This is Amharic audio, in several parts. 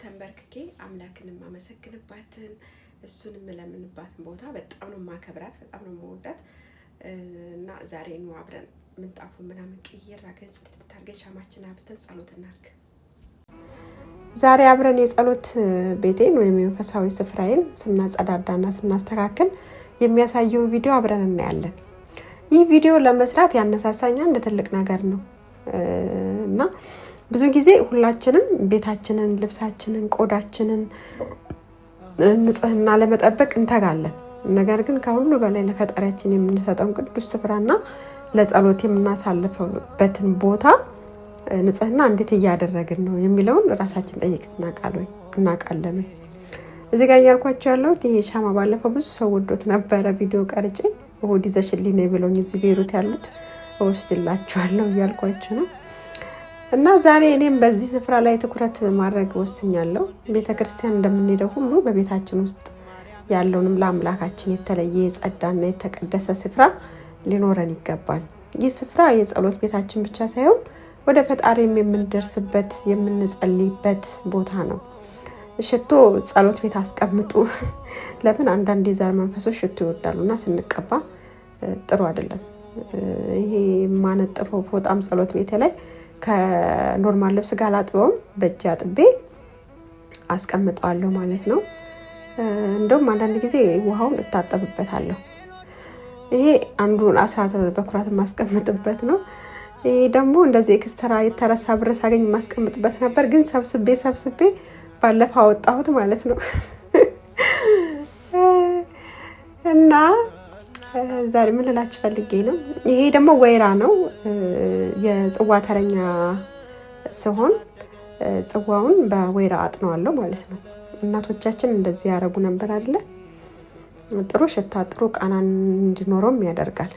ተንበርክኬ አምላክንም ማመሰግንባትን እሱንም ለምንባትን ቦታ በጣም ነው ማከብራት በጣም ነው መወዳት እና ዛሬ ነው አብረን ምንጣፉ ምናምን ቀየራ ገጽ ተታርገን ሻማችን አብተን ጸሎት እናርግ። ዛሬ አብረን የጸሎት ቤቴን ወይም የመንፈሳዊ ስፍራዬን ስናጸዳዳና ስናስተካክል የሚያሳየው ቪዲዮ አብረን እናያለን። ይህ ቪዲዮ ለመስራት ያነሳሳኛ እንደ ትልቅ ነገር ነው እና ብዙ ጊዜ ሁላችንም ቤታችንን ልብሳችንን ቆዳችንን ንጽህና ለመጠበቅ እንተጋለን። ነገር ግን ከሁሉ በላይ ለፈጣሪያችን የምንሰጠው ቅዱስ ስፍራና ለጸሎት የምናሳልፈውበትን ቦታ ንጽህና እንዴት እያደረግን ነው የሚለውን ራሳችን ጠይቀን እናውቃለን። እዚህ ጋር ያልኳችሁ ያለው ይሄ ሻማ ባለፈው ብዙ ሰው ወዶት ነበር ቪዲዮ ቀርጬ እሁድ ይዘሽልኝ ነው ብለውኝ እዚህ ቤሩት ያሉት ወስድላችኋለሁ እያልኳችሁ ነው። እና ዛሬ እኔም በዚህ ስፍራ ላይ ትኩረት ማድረግ ወስኛለሁ። ቤተክርስቲያን እንደምንሄደው ሁሉ በቤታችን ውስጥ ያለውንም ለአምላካችን የተለየ የጸዳና የተቀደሰ ስፍራ ሊኖረን ይገባል። ይህ ስፍራ የጸሎት ቤታችን ብቻ ሳይሆን ወደ ፈጣሪም የምንደርስበት የምንጸልይበት ቦታ ነው። ሽቶ ጸሎት ቤት አስቀምጡ። ለምን አንዳንድ የዛር መንፈሶች ሽቶ ይወዳሉና ስንቀባ ጥሩ አይደለም። ይሄ ማነጠፈው ፎጣም ጸሎት ቤት ላይ ከኖርማል ልብስ ጋር አጥበውም በእጅ አጥቤ አስቀምጣለሁ ማለት ነው። እንደውም አንዳንድ ጊዜ ውሃውን እታጠብበታለሁ። ይሄ አንዱን አስራት በኩራት ማስቀምጥበት ነው። ይሄ ደግሞ እንደዚህ ኤክስትራ የተረሳ ብር ሳገኝ ማስቀምጥበት ነበር፣ ግን ሰብስቤ ባለፈው አወጣሁት ማለት ነው። እና ዛሬ ምን ልላችሁ ፈልጌ ነው፣ ይሄ ደግሞ ወይራ ነው። የጽዋ ተረኛ ሲሆን ጽዋውን በወይራ አጥነዋለሁ ማለት ነው። እናቶቻችን እንደዚህ ያረጉ ነበር አይደለ? ጥሩ ሽታ ጥሩ ቃና እንዲኖረውም ያደርጋል።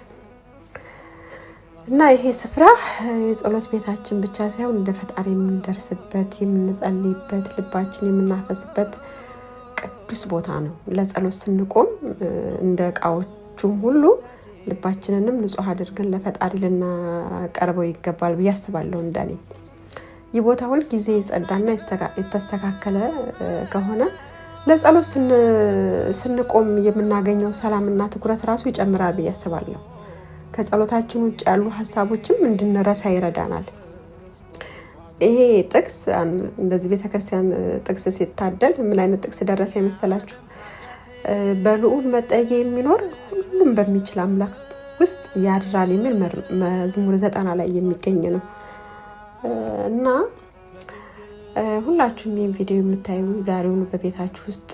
እና ይሄ ስፍራ የጸሎት ቤታችን ብቻ ሳይሆን እንደ ፈጣሪ የምንደርስበት የምንጸልይበት ልባችን የምናፈስበት ቅዱስ ቦታ ነው። ለጸሎት ስንቆም እንደ እቃዎቹም ሁሉ ልባችንንም ንጹህ አድርገን ለፈጣሪ ልናቀርበው ይገባል ብዬ አስባለሁ። እንደኔ ይህ ቦታ ሁል ጊዜ የጸዳና የተስተካከለ ከሆነ ለጸሎት ስንቆም የምናገኘው ሰላምና ትኩረት ራሱ ይጨምራል ብዬ አስባለሁ። ከጸሎታችን ውጭ ያሉ ሀሳቦችም እንድንረሳ ይረዳናል። ይሄ ጥቅስ እንደዚህ ቤተክርስቲያን ጥቅስ ሲታደል ምን አይነት ጥቅስ ደረሰ የመሰላችሁ? በልዑል መጠጊያ የሚኖር ሁሉም በሚችል አምላክ ውስጥ ያድራል የሚል መዝሙር 90 ላይ የሚገኝ ነው። እና ሁላችሁም ይህን ቪዲዮ የምታዩ ዛሬውኑ በቤታችሁ ውስጥ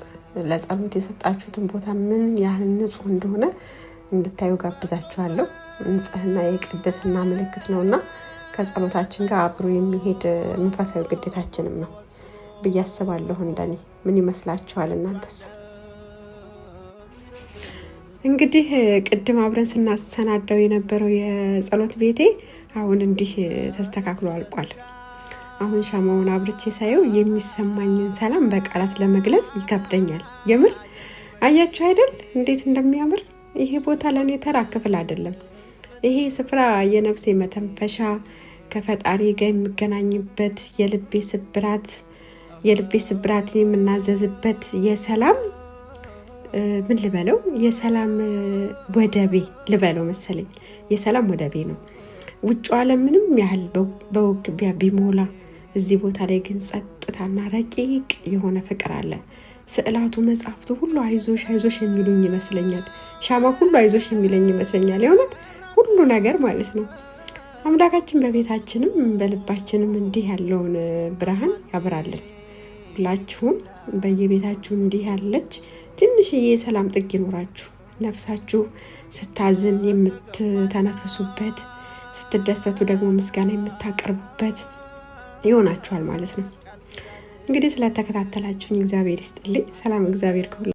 ለጸሎት የሰጣችሁትን ቦታ ምን ያህል ንጹህ እንደሆነ እንድታዩ ጋብዛችኋለሁ። ንጽህና የቅድስና ምልክት ነውና ከጸሎታችን ጋር አብሮ የሚሄድ መንፈሳዊ ግዴታችንም ነው ብዬ አስባለሁ። እንደኔ ምን ይመስላችኋል እናንተስ? እንግዲህ ቅድም አብረን ስናሰናዳው የነበረው የጸሎት ቤቴ አሁን እንዲህ ተስተካክሎ አልቋል። አሁን ሻማውን አብርቼ ሳየው የሚሰማኝን ሰላም በቃላት ለመግለጽ ይከብደኛል። የምር አያችሁ አይደል እንዴት እንደሚያምር። ይሄ ቦታ ለኔ ተራ ክፍል አይደለም። ይሄ ስፍራ የነፍሴ መተንፈሻ፣ ከፈጣሪ ጋር የምገናኝበት፣ የልቤ ስብራት የምናዘዝበት የሰላም ምን ልበለው የሰላም ወደቤ ልበለው መሰለኝ። የሰላም ወደቤ ነው። ውጭ ዓለም ምንም ያህል በውክቢያ ቢሞላ እዚህ ቦታ ላይ ግን ጸጥታና ረቂቅ የሆነ ፍቅር አለ። ስዕላቱ፣ መጽሐፍቱ ሁሉ አይዞሽ የሚሉኝ ይመስለኛል። ሻማ ሁሉ አይዞሽ የሚለኝ ይመስለኛል። የእውነት ሁሉ ነገር ማለት ነው። አምላካችን በቤታችንም በልባችንም እንዲህ ያለውን ብርሃን ያብራልን። ሁላችሁም በየቤታችሁ እንዲህ ያለች ትንሽዬ የሰላም ጥግ ይኖራችሁ። ነፍሳችሁ ስታዝን የምትተነፍሱበት፣ ስትደሰቱ ደግሞ ምስጋና የምታቀርቡበት ይሆናችኋል ማለት ነው። እንግዲህ ስለተከታተላችሁኝ እግዚአብሔር ይስጥልኝ። ሰላም እግዚአብሔር ከሁሉ